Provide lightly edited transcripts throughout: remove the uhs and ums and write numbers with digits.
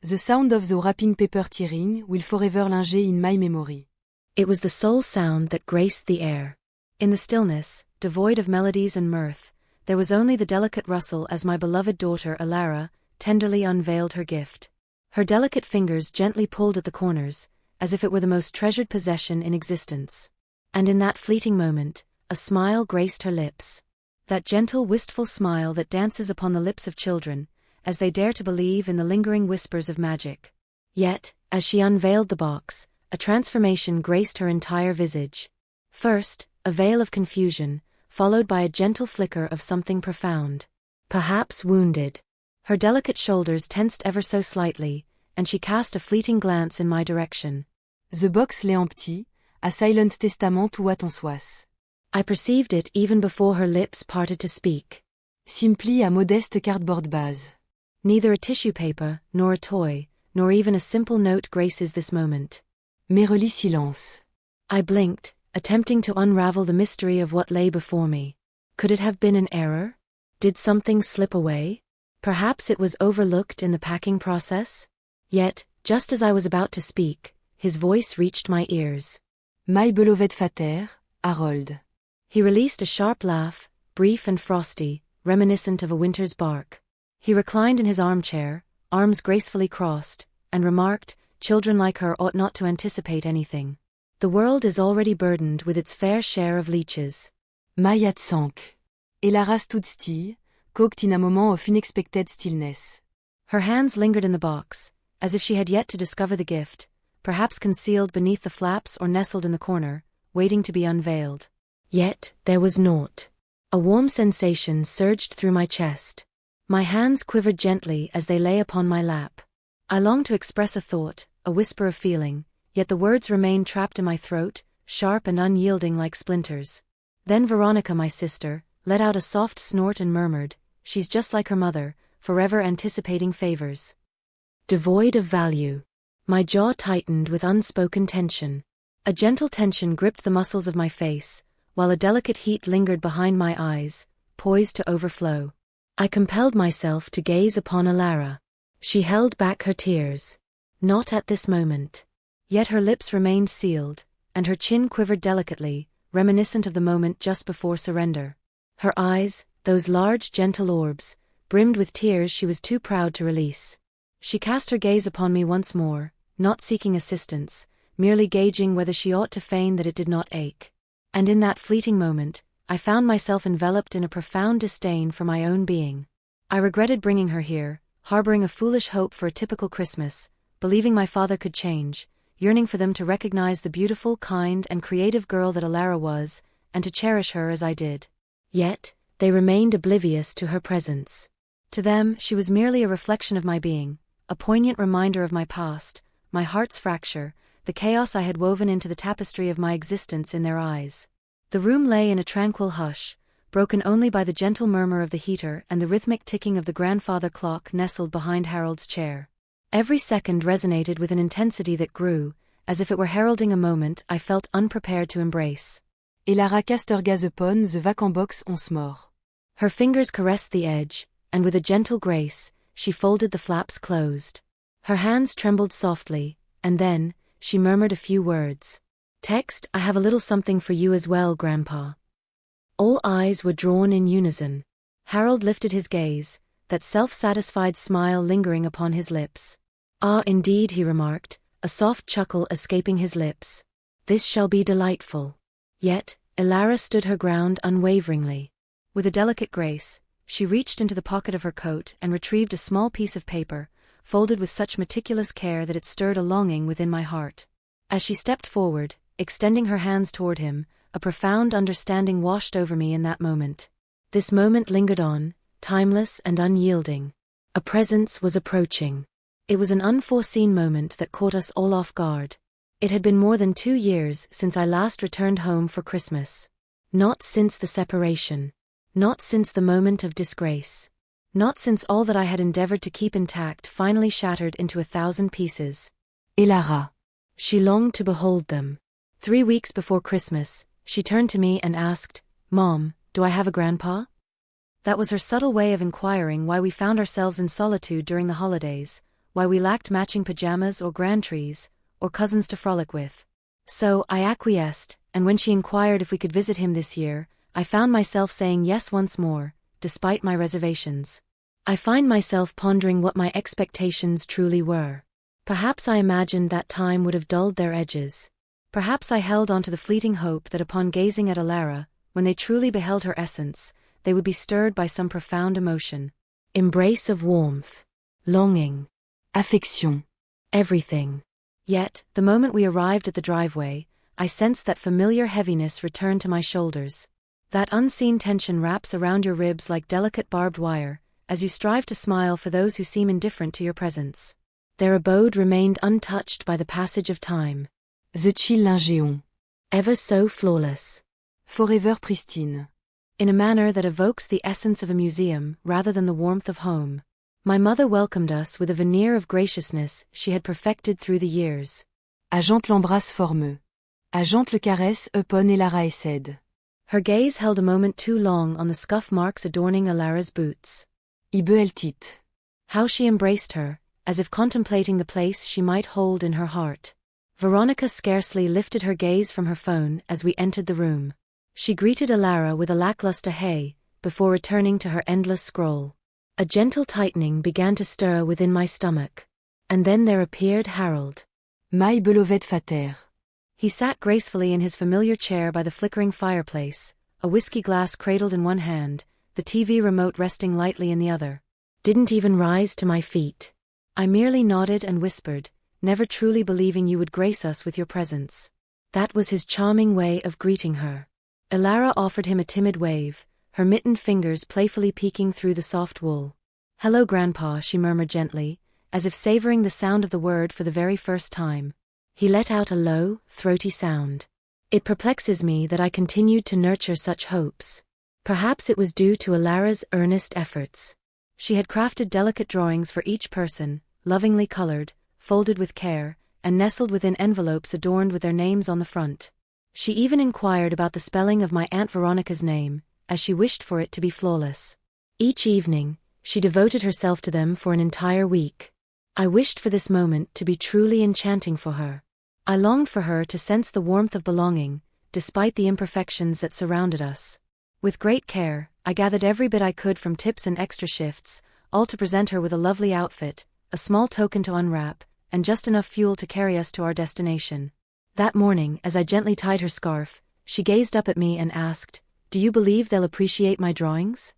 The sound of the wrapping paper tearing will forever linger in my memory. It was the sole sound that graced the air. In the stillness, devoid of melodies and mirth, there was only the delicate rustle as my beloved daughter Alara tenderly unveiled her gift. Her delicate fingers gently pulled at the corners, as if it were the most treasured possession in existence. And in that fleeting moment, a smile graced her lips. That gentle, wistful smile that dances upon the lips of children, as they dare to believe in the lingering whispers of magic. Yet, as she unveiled the box, a transformation graced her entire visage. First, a veil of confusion, followed by a gentle flicker of something profound. Perhaps wounded. Her delicate shoulders tensed ever so slightly, and she cast a fleeting glance in my direction. The box lay empty, a silent testament to what on sois. I perceived it even before her lips parted to speak. Simply a modeste cardboard base. Neither a tissue paper, nor a toy, nor even a simple note graces this moment. Merely silence. I blinked, attempting to unravel the mystery of what lay before me. Could it have been an error? Did something slip away? Perhaps it was overlooked in the packing process? Yet, just as I was about to speak, his voice reached my ears. My beloved Vater, Harold. He released a sharp laugh, brief and frosty, reminiscent of a winter's bark. He reclined in his armchair, arms gracefully crossed, and remarked, "Children like her ought not to anticipate anything. The world is already burdened with its fair share of leeches." Maillat sank. Et Lara stood still, caught in a moment of unexpected stillness. Her hands lingered in the box, as if she had yet to discover the gift, perhaps concealed beneath the flaps or nestled in the corner, waiting to be unveiled. Yet, there was naught. A warm sensation surged through my chest. My hands quivered gently as they lay upon my lap. I longed to express a thought, a whisper of feeling, yet the words remained trapped in my throat, sharp and unyielding like splinters. Then Veronica, my sister, let out a soft snort and murmured, "She's just like her mother, forever anticipating favors." Devoid of value. My jaw tightened with unspoken tension. A gentle tension gripped the muscles of my face, while a delicate heat lingered behind my eyes, poised to overflow. I compelled myself to gaze upon Alara. She held back her tears. Not at this moment. Yet her lips remained sealed, and her chin quivered delicately, reminiscent of the moment just before surrender. Her eyes, those large gentle orbs, brimmed with tears she was too proud to release. She cast her gaze upon me once more, not seeking assistance, merely gauging whether she ought to feign that it did not ache. And in that fleeting moment, I found myself enveloped in a profound disdain for my own being. I regretted bringing her here, harboring a foolish hope for a typical Christmas, believing my father could change, yearning for them to recognize the beautiful, kind, and creative girl that Alara was, and to cherish her as I did. Yet, they remained oblivious to her presence. To them, she was merely a reflection of my being, a poignant reminder of my past, my heart's fracture, the chaos I had woven into the tapestry of my existence in their eyes. The room lay in a tranquil hush, broken only by the gentle murmur of the heater and the rhythmic ticking of the grandfather clock nestled behind Harold's chair. Every second resonated with an intensity that grew, as if it were heralding a moment I felt unprepared to embrace. Et Lara castergaz upon the vacant box once more. Her fingers caressed the edge, and with a gentle grace, she folded the flaps closed. Her hands trembled softly, and then, she murmured a few words. "Text, I have a little something for you as well, Grandpa." All eyes were drawn in unison. Harold lifted his gaze, that self-satisfied smile lingering upon his lips. "Ah, indeed," he remarked, a soft chuckle escaping his lips. "This shall be delightful." Yet, Alara stood her ground unwaveringly. With a delicate grace, she reached into the pocket of her coat and retrieved a small piece of paper, folded with such meticulous care that it stirred a longing within my heart. As she stepped forward, extending her hands toward him, a profound understanding washed over me in that moment. This moment lingered on, timeless and unyielding. A presence was approaching. It was an unforeseen moment that caught us all off guard. It had been more than 2 years since I last returned home for Christmas. Not since the separation. Not since the moment of disgrace. Not since all that I had endeavored to keep intact finally shattered into 1,000 pieces. Et Lara. She longed to behold them. 3 weeks before Christmas, she turned to me and asked, "Mom, do I have a grandpa?" That was her subtle way of inquiring why we found ourselves in solitude during the holidays, why we lacked matching pajamas or grand trees, or cousins to frolic with. So, I acquiesced, and when she inquired if we could visit him this year, I found myself saying yes once more, despite my reservations. I find myself pondering what my expectations truly were. Perhaps I imagined that time would have dulled their edges. Perhaps I held on to the fleeting hope that upon gazing at Alara, when they truly beheld her essence, they would be stirred by some profound emotion. Embrace of warmth. Longing. Affection. Everything. Yet, the moment we arrived at the driveway, I sensed that familiar heaviness return to my shoulders. That unseen tension wraps around your ribs like delicate barbed wire, as you strive to smile for those who seem indifferent to your presence. Their abode remained untouched by the passage of time. The chill ingéant. Ever so flawless. Forever pristine. In a manner that evokes the essence of a museum rather than the warmth of home. My mother welcomed us with a veneer of graciousness she had perfected through the years. Agente l'embrasse formeux. Agente le caresse upon Elara essaid. Her gaze held a moment too long on the scuff marks adorning Alara's boots. Ibe el tit. How she embraced her, as if contemplating the place she might hold in her heart. Veronica scarcely lifted her gaze from her phone as we entered the room. She greeted Alara with a lackluster hey, before returning to her endless scroll. A gentle tightening began to stir within my stomach. And then there appeared Harold. My beloved fater. He sat gracefully in his familiar chair by the flickering fireplace, a whiskey glass cradled in one hand, the TV remote resting lightly in the other. Didn't even rise to my feet. I merely nodded and whispered, never truly believing you would grace us with your presence. That was his charming way of greeting her. Alara offered him a timid wave, her mittened fingers playfully peeking through the soft wool. "Hello, Grandpa," she murmured gently, as if savoring the sound of the word for the very first time. He let out a low, throaty sound. It perplexes me that I continued to nurture such hopes. Perhaps it was due to Alara's earnest efforts. She had crafted delicate drawings for each person, lovingly colored, folded with care, and nestled within envelopes adorned with their names on the front. She even inquired about the spelling of my Aunt Veronica's name, as she wished for it to be flawless. Each evening, she devoted herself to them for an entire week. I wished for this moment to be truly enchanting for her. I longed for her to sense the warmth of belonging, despite the imperfections that surrounded us. With great care, I gathered every bit I could from tips and extra shifts, all to present her with a lovely outfit, a small token to unwrap, and just enough fuel to carry us to our destination. That morning, as I gently tied her scarf, she gazed up at me and asked, "Do you believe they'll appreciate my drawings?"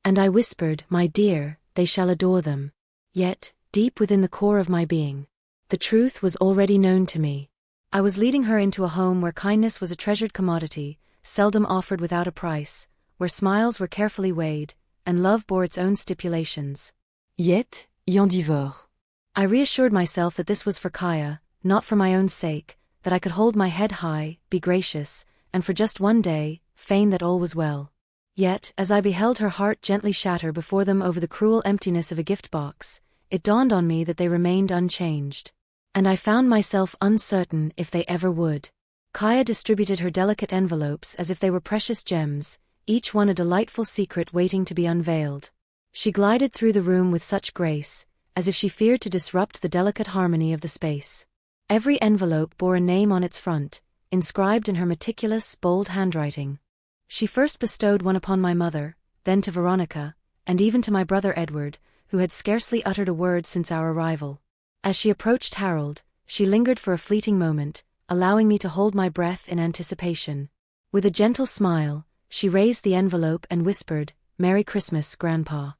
And I whispered, "My dear, they shall adore them." Yet, deep within the core of my being, the truth was already known to me. I was leading her into a home where kindness was a treasured commodity, seldom offered without a price, where smiles were carefully weighed, and love bore its own stipulations. Yet, y'en divore. I reassured myself that this was for Kaya, not for my own sake, that I could hold my head high, be gracious, and for just one day, feign that all was well. Yet, as I beheld her heart gently shatter before them over the cruel emptiness of a gift box, it dawned on me that they remained unchanged. And I found myself uncertain if they ever would. Kaya distributed her delicate envelopes as if they were precious gems, each one a delightful secret waiting to be unveiled. She glided through the room with such grace, as if she feared to disrupt the delicate harmony of the space. Every envelope bore a name on its front, inscribed in her meticulous, bold handwriting. She first bestowed one upon my mother, then to Veronica, and even to my brother Edward, who had scarcely uttered a word since our arrival. As she approached Harold, she lingered for a fleeting moment, allowing me to hold my breath in anticipation. With a gentle smile, she raised the envelope and whispered, "Merry Christmas, Grandpa."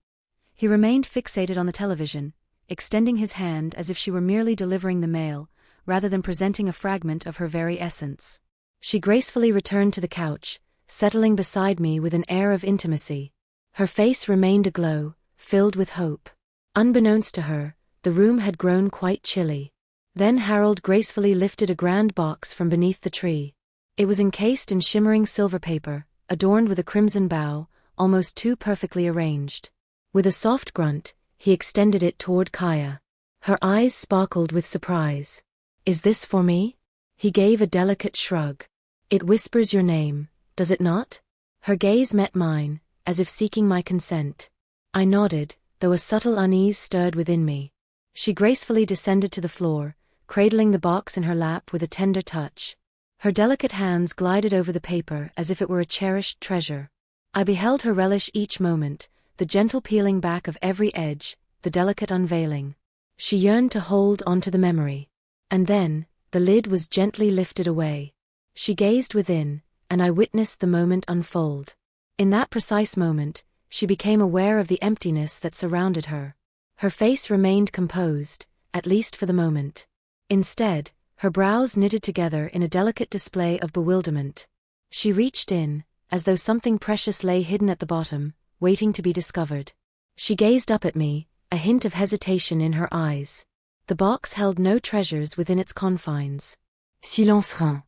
He remained fixated on the television, extending his hand as if she were merely delivering the mail, rather than presenting a fragment of her very essence. She gracefully returned to the couch, settling beside me with an air of intimacy. Her face remained aglow, filled with hope. Unbeknownst to her, the room had grown quite chilly. Then Harold gracefully lifted a grand box from beneath the tree. It was encased in shimmering silver paper, adorned with a crimson bow, almost too perfectly arranged. With a soft grunt, he extended it toward Kaya. Her eyes sparkled with surprise. "Is this for me?" He gave a delicate shrug. "It whispers your name, does it not?" Her gaze met mine, as if seeking my consent. I nodded, though a subtle unease stirred within me. She gracefully descended to the floor, cradling the box in her lap with a tender touch. Her delicate hands glided over the paper as if it were a cherished treasure. I beheld her relish each moment, the gentle peeling back of every edge, the delicate unveiling. She yearned to hold onto the memory. And then, the lid was gently lifted away. She gazed within, and I witnessed the moment unfold. In that precise moment, she became aware of the emptiness that surrounded her. Her face remained composed, at least for the moment. Instead, her brows knitted together in a delicate display of bewilderment. She reached in, as though something precious lay hidden at the bottom, waiting to be discovered. She gazed up at me, a hint of hesitation in her eyes. The box held no treasures within its confines. Silence rein.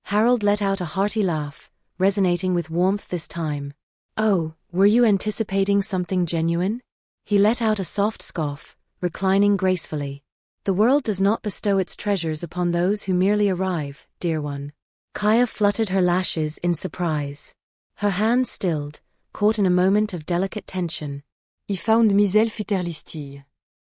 Harold let out a hearty laugh, resonating with warmth this time. Oh, were you anticipating something genuine? He let out a soft scoff, reclining gracefully. The world does not bestow its treasures upon those who merely arrive, dear one. Kaya fluttered her lashes in surprise. Her hands stilled, caught in a moment of delicate tension. I found misel futterlistie.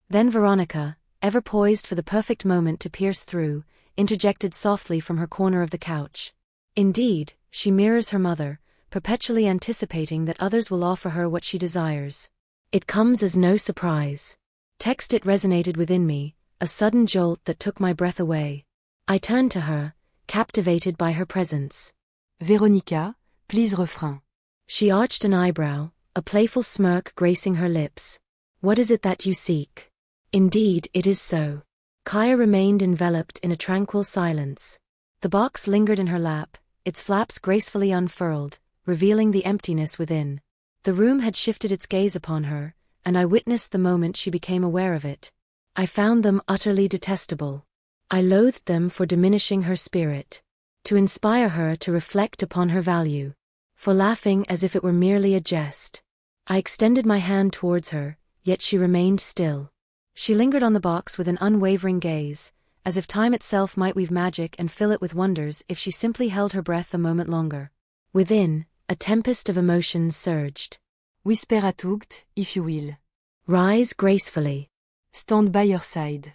Then Veronica, ever poised for the perfect moment to pierce through, interjected softly from her corner of the couch. Indeed, she mirrors her mother, perpetually anticipating that others will offer her what she desires. It comes as no surprise. Text it resonated within me, a sudden jolt that took my breath away. I turned to her, captivated by her presence. Veronica, please refrain. She arched an eyebrow, a playful smirk gracing her lips. What is it that you seek? Indeed, it is so. Kaya remained enveloped in a tranquil silence. The box lingered in her lap, its flaps gracefully unfurled, revealing the emptiness within. The room had shifted its gaze upon her, and I witnessed the moment she became aware of it. I found them utterly detestable. I loathed them for diminishing her spirit, to inspire her to reflect upon her value, for laughing as if it were merely a jest. I extended my hand towards her, yet she remained still. She lingered on the box with an unwavering gaze, as if time itself might weave magic and fill it with wonders if she simply held her breath a moment longer. Within, a tempest of emotions surged. Whisper at Ugt, if you will. Rise gracefully. Stand by your side.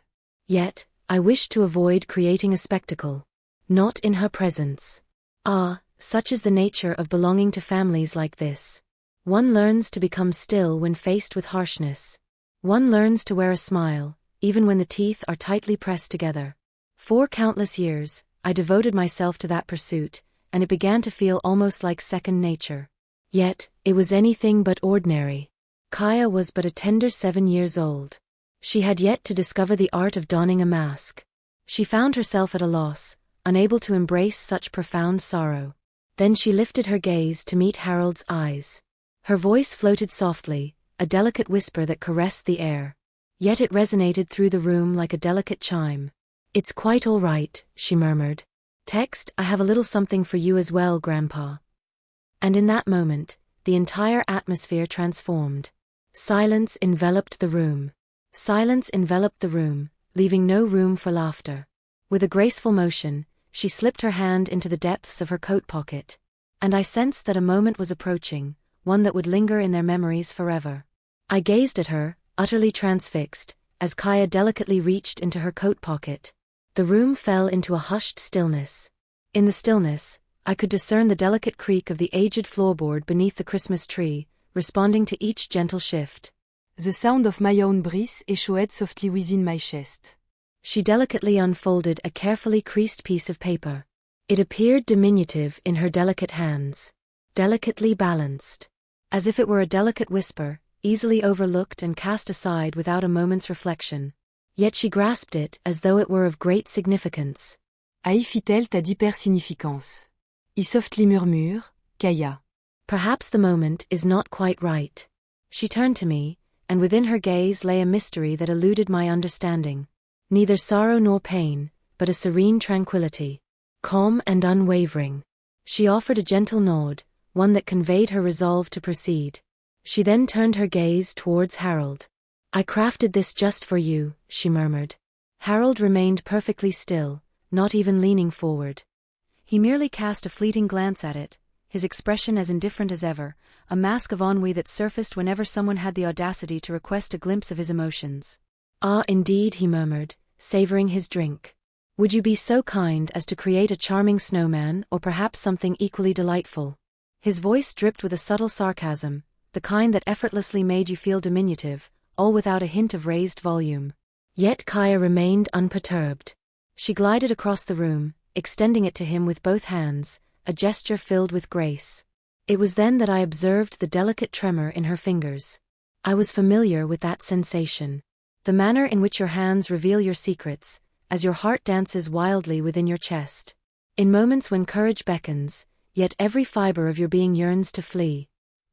Yet, I wished to avoid creating a spectacle. Not in her presence. Ah, such is the nature of belonging to families like this. One learns to become still when faced with harshness. One learns to wear a smile, even when the teeth are tightly pressed together. For countless years, I devoted myself to that pursuit, and it began to feel almost like second nature. Yet, it was anything but ordinary. Kaya was but a tender 7 years old. She had yet to discover the art of donning a mask. She found herself at a loss, unable to embrace such profound sorrow. Then she lifted her gaze to meet Harold's eyes. Her voice floated softly, a delicate whisper that caressed the air. Yet it resonated through the room like a delicate chime. It's quite all right, she murmured. Text, I have a little something for you as well, Grandpa. And in that moment, the entire atmosphere transformed. Silence enveloped the room. Silence enveloped the room, leaving no room for laughter. With a graceful motion, she slipped her hand into the depths of her coat pocket. And I sensed that a moment was approaching, one that would linger in their memories forever. I gazed at her, utterly transfixed, as Kaya delicately reached into her coat pocket. The room fell into a hushed stillness. In the stillness, I could discern the delicate creak of the aged floorboard beneath the Christmas tree, responding to each gentle shift. The sound of my own breath echoed softly within my chest. She delicately unfolded a carefully creased piece of paper. It appeared diminutive in her delicate hands. Delicately balanced. As if it were a delicate whisper, easily overlooked and cast aside without a moment's reflection. Yet she grasped it as though it were of great significance. Ai fit-elle ta d'hypersignificance. I softly murmure, Kaya. Perhaps the moment is not quite right. She turned to me, and within her gaze lay a mystery that eluded my understanding. Neither sorrow nor pain, but a serene tranquility. Calm and unwavering. She offered a gentle nod, one that conveyed her resolve to proceed. She then turned her gaze towards Harold. I crafted this just for you, she murmured. Harold remained perfectly still, not even leaning forward. He merely cast a fleeting glance at it, his expression as indifferent as ever, a mask of ennui that surfaced whenever someone had the audacity to request a glimpse of his emotions. Ah, indeed, he murmured, savoring his drink. Would you be so kind as to create a charming snowman or perhaps something equally delightful? His voice dripped with a subtle sarcasm, the kind that effortlessly made you feel diminutive, all without a hint of raised volume. Yet Kaya remained unperturbed. She glided across the room, extending it to him with both hands, a gesture filled with grace. It was then that I observed the delicate tremor in her fingers. I was familiar with that sensation. The manner in which your hands reveal your secrets, as your heart dances wildly within your chest. In moments when courage beckons, yet every fiber of your being yearns to flee.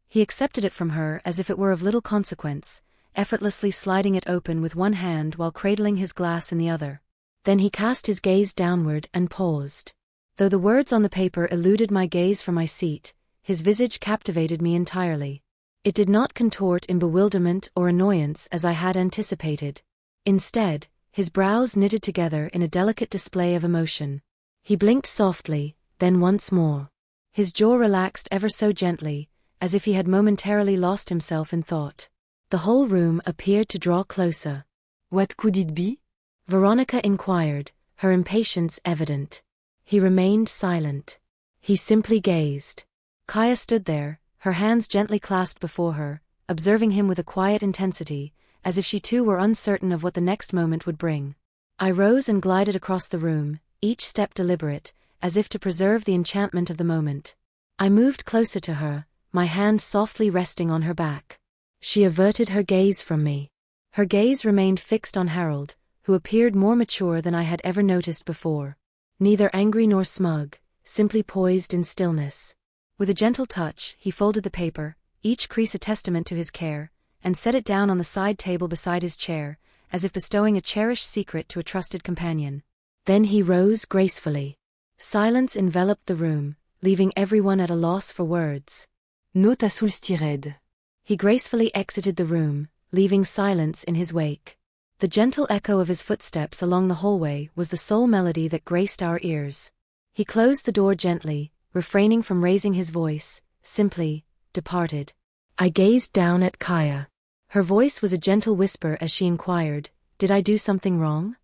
He accepted it from her as if it were of little consequence, effortlessly sliding it open with one hand while cradling his glass in the other. Then he cast his gaze downward and paused. Though the words on the paper eluded my gaze from my seat, his visage captivated me entirely. It did not contort in bewilderment or annoyance as I had anticipated. Instead, his brows knitted together in a delicate display of emotion. He blinked softly, then once more. His jaw relaxed ever so gently, as if he had momentarily lost himself in thought. The whole room appeared to draw closer. What could it be? Veronica inquired, her impatience evident. He remained silent. He simply gazed. Kaya stood there, her hands gently clasped before her, observing him with a quiet intensity, as if she too were uncertain of what the next moment would bring. I rose and glided across the room, each step deliberate, as if to preserve the enchantment of the moment. I moved closer to her, my hand softly resting on her back. She averted her gaze from me. Her gaze remained fixed on Harold, who appeared more mature than I had ever noticed before. Neither angry nor smug, simply poised in stillness. With a gentle touch, he folded the paper, each crease a testament to his care, and set it down on the side table beside his chair, as if bestowing a cherished secret to a trusted companion. Then he rose gracefully. Silence enveloped the room, leaving everyone at a loss for words. Nota sul stired. He gracefully exited the room, leaving silence in his wake. The gentle echo of his footsteps along the hallway was the sole melody that graced our ears. He closed the door gently, refraining from raising his voice, simply departed. I gazed down at Kaya. Her voice was a gentle whisper as she inquired, "Did I do something wrong?"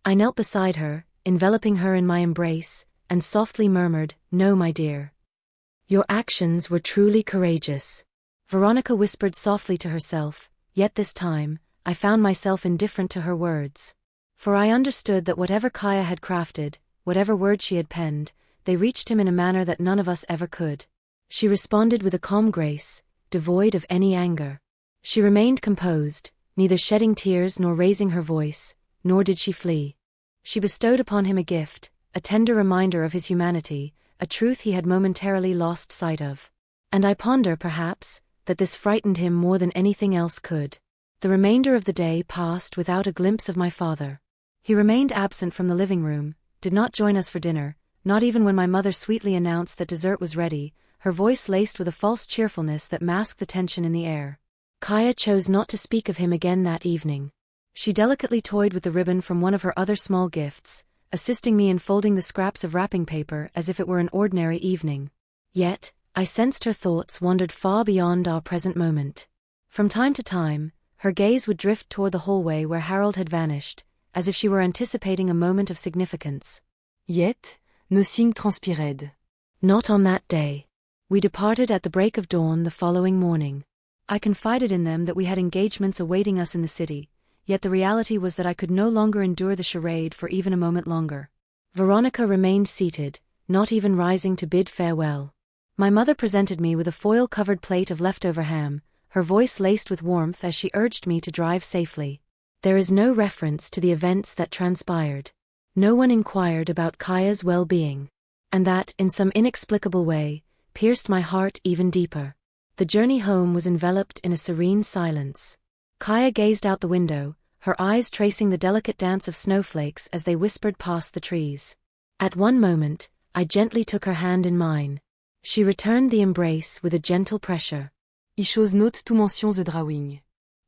I knelt beside her, enveloping her in my embrace, and softly murmured, "No, my dear. Your actions were truly courageous." Veronica whispered softly to herself, yet this time, I found myself indifferent to her words. For I understood that whatever Kaya had crafted, whatever words she had penned, they reached him in a manner that none of us ever could. She responded with a calm grace, devoid of any anger. She remained composed, neither shedding tears nor raising her voice, nor did she flee. She bestowed upon him a gift, a tender reminder of his humanity, a truth he had momentarily lost sight of. And I ponder, perhaps, that this frightened him more than anything else could. The remainder of the day passed without a glimpse of my father. He remained absent from the living room, did not join us for dinner, not even when my mother sweetly announced that dessert was ready, her voice laced with a false cheerfulness that masked the tension in the air. Kaya chose not to speak of him again that evening. She delicately toyed with the ribbon from one of her other small gifts, assisting me in folding the scraps of wrapping paper as if it were an ordinary evening. Yet, I sensed her thoughts wandered far beyond our present moment. From time to time, her gaze would drift toward the hallway where Harold had vanished, as if she were anticipating a moment of significance. Yet, no signe transpired. Not on that day. We departed at the break of dawn the following morning. I confided in them that we had engagements awaiting us in the city, yet the reality was that I could no longer endure the charade for even a moment longer. Veronica remained seated, not even rising to bid farewell. My mother presented me with a foil-covered plate of leftover ham, her voice laced with warmth as she urged me to drive safely. There is no reference to the events that transpired. No one inquired about Kaya's well-being. And that, in some inexplicable way, pierced my heart even deeper. The journey home was enveloped in a serene silence. Kaya gazed out the window, her eyes tracing the delicate dance of snowflakes as they whispered past the trees. At one moment, I gently took her hand in mine. She returned the embrace with a gentle pressure. Ich chose not to mention the drawing.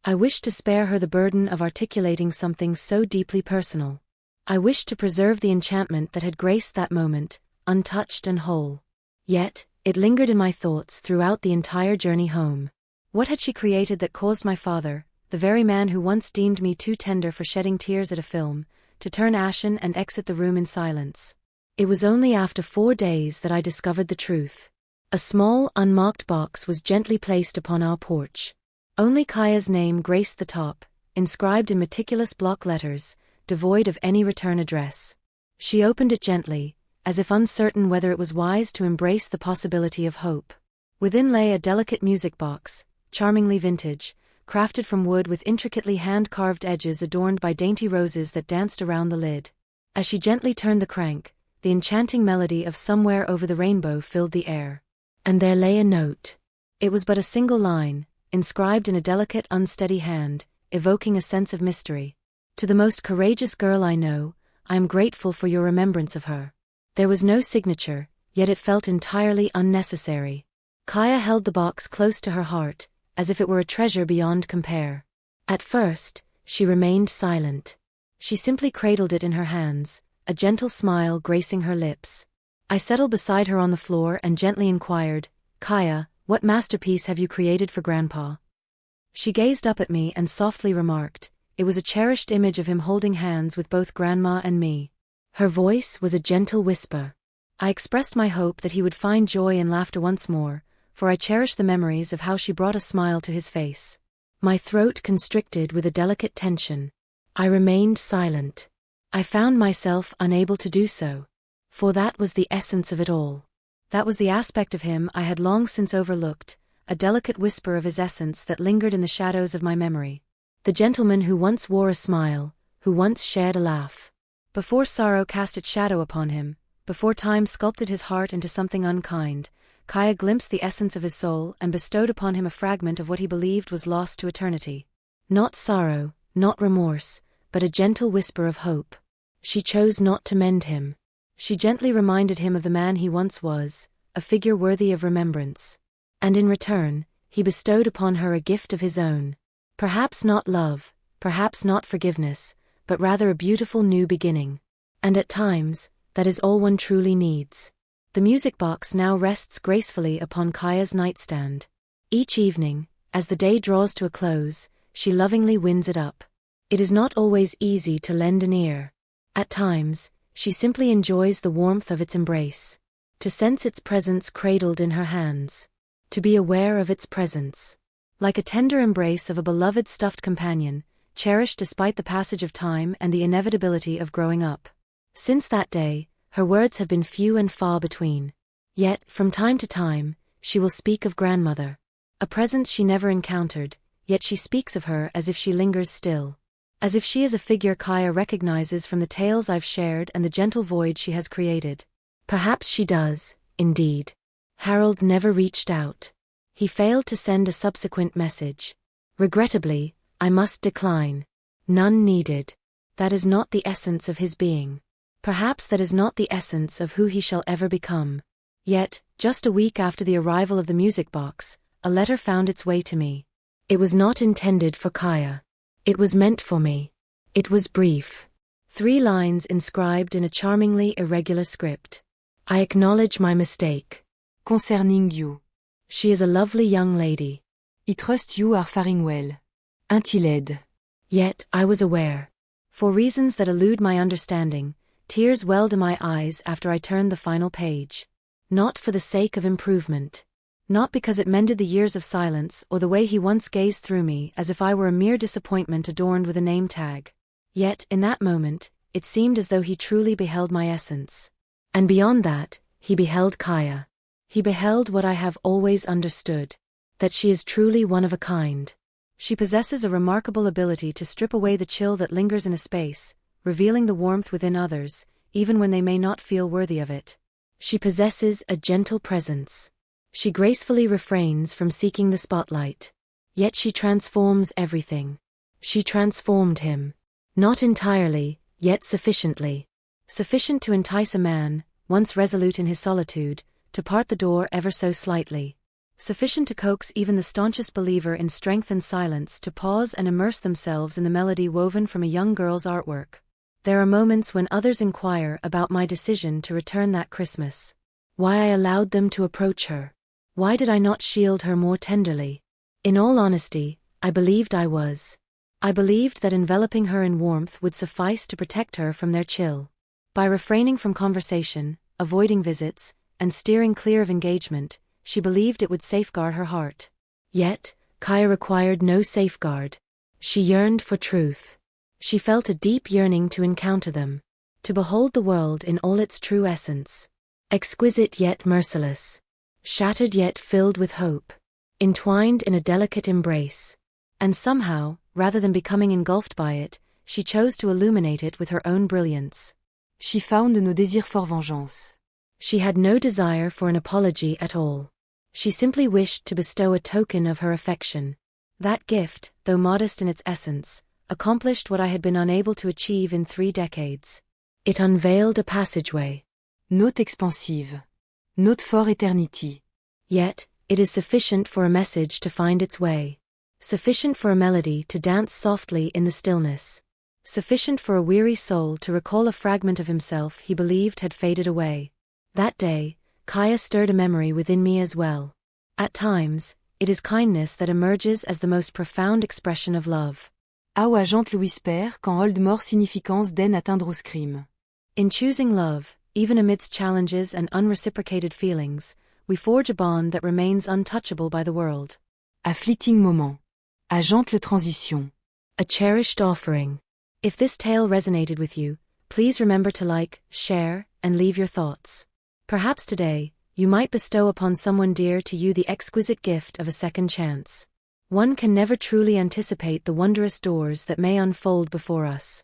I wished to spare her the burden of articulating something so deeply personal. I wished to preserve the enchantment that had graced that moment, untouched and whole. Yet, it lingered in my thoughts throughout the entire journey home. What had she created that caused my father, the very man who once deemed me too tender for shedding tears at a film, to turn ashen and exit the room in silence. It was only after 4 days that I discovered the truth. A small, unmarked box was gently placed upon our porch. Only Kaya's name graced the top, inscribed in meticulous block letters, devoid of any return address. She opened it gently, as if uncertain whether it was wise to embrace the possibility of hope. Within lay a delicate music box, charmingly vintage, crafted from wood with intricately hand-carved edges adorned by dainty roses that danced around the lid. As she gently turned the crank, the enchanting melody of Somewhere Over the Rainbow filled the air. And there lay a note. It was but a single line, inscribed in a delicate, unsteady hand, evoking a sense of mystery. To the most courageous girl I know, I am grateful for your remembrance of her. There was no signature, yet it felt entirely unnecessary. Kaya held the box close to her heart, as if it were a treasure beyond compare. At first, she remained silent. She simply cradled it in her hands, a gentle smile gracing her lips. I settled beside her on the floor and gently inquired, "Kaya, what masterpiece have you created for Grandpa?" She gazed up at me and softly remarked, "It was a cherished image of him holding hands with both Grandma and me." Her voice was a gentle whisper. I expressed my hope that he would find joy and laughter once more, for I cherished the memories of how she brought a smile to his face. My throat constricted with a delicate tension. I remained silent. I found myself unable to do so. For that was the essence of it all. That was the aspect of him I had long since overlooked, a delicate whisper of his essence that lingered in the shadows of my memory. The gentleman who once wore a smile, who once shared a laugh. Before sorrow cast its shadow upon him, before time sculpted his heart into something unkind, Kaya glimpsed the essence of his soul and bestowed upon him a fragment of what he believed was lost to eternity. Not sorrow, not remorse, but a gentle whisper of hope. She chose not to mend him. She gently reminded him of the man he once was, a figure worthy of remembrance. And in return, he bestowed upon her a gift of his own. Perhaps not love, perhaps not forgiveness, but rather a beautiful new beginning. And at times, that is all one truly needs. The music box now rests gracefully upon Kaya's nightstand. Each evening, as the day draws to a close, she lovingly winds it up. It is not always easy to lend an ear. At times, she simply enjoys the warmth of its embrace. To sense its presence cradled in her hands. To be aware of its presence. Like a tender embrace of a beloved stuffed companion, cherished despite the passage of time and the inevitability of growing up. Since that day, her words have been few and far between. Yet, from time to time, she will speak of grandmother. A presence she never encountered, yet she speaks of her as if she lingers still. As if she is a figure Kaya recognizes from the tales I've shared and the gentle void she has created. Perhaps she does, indeed. Harold never reached out. He failed to send a subsequent message. Regrettably, I must decline. None needed. That is not the essence of his being. Perhaps that is not the essence of who he shall ever become. Yet, just a week after the arrival of the music box, a letter found its way to me. It was not intended for Kaya. It was meant for me. It was brief. 3 lines inscribed in a charmingly irregular script. I acknowledge my mistake. Concerning you. She is a lovely young lady. I trust you are faring well. Until aide. Yet, I was aware. For reasons that elude my understanding, tears welled in my eyes after I turned the final page. Not for the sake of improvement. Not because it mended the years of silence or the way he once gazed through me as if I were a mere disappointment adorned with a name tag. Yet, in that moment, it seemed as though he truly beheld my essence. And beyond that, he beheld Kaya. He beheld what I have always understood. That she is truly one of a kind. She possesses a remarkable ability to strip away the chill that lingers in a space, revealing the warmth within others, even when they may not feel worthy of it. She possesses a gentle presence. She gracefully refrains from seeking the spotlight. Yet she transforms everything. She transformed him. Not entirely, yet sufficiently. Sufficient to entice a man, once resolute in his solitude, to part the door ever so slightly. Sufficient to coax even the staunchest believer in strength and silence to pause and immerse themselves in the melody woven from a young girl's artwork. There are moments when others inquire about my decision to return that Christmas. Why I allowed them to approach her. Why did I not shield her more tenderly? In all honesty, I believed I was. I believed that enveloping her in warmth would suffice to protect her from their chill. By refraining from conversation, avoiding visits, and steering clear of engagement, she believed it would safeguard her heart. Yet, Kaya required no safeguard. She yearned for truth. She felt a deep yearning to encounter them, to behold the world in all its true essence. Exquisite yet merciless. Shattered yet filled with hope. Entwined in a delicate embrace. And somehow, rather than becoming engulfed by it, she chose to illuminate it with her own brilliance. She found no désir for vengeance. She had no desire for an apology at all. She simply wished to bestow a token of her affection. That gift, though modest in its essence, accomplished what I had been unable to achieve in 3 decades. It unveiled a passageway. Note expansive. Note for eternity. Yet, it is sufficient for a message to find its way. Sufficient for a melody to dance softly in the stillness. Sufficient for a weary soul to recall a fragment of himself he believed had faded away. That day, Kaya stirred a memory within me as well. At times, it is kindness that emerges as the most profound expression of love. How agente le whisper quand hold mort significance d'en atteindre au scream. In choosing love, even amidst challenges and unreciprocated feelings, we forge a bond that remains untouchable by the world. A fleeting moment. Agente le transition. A cherished offering. If this tale resonated with you, please remember to like, share, and leave your thoughts. Perhaps today, you might bestow upon someone dear to you the exquisite gift of a second chance. One can never truly anticipate the wondrous doors that may unfold before us.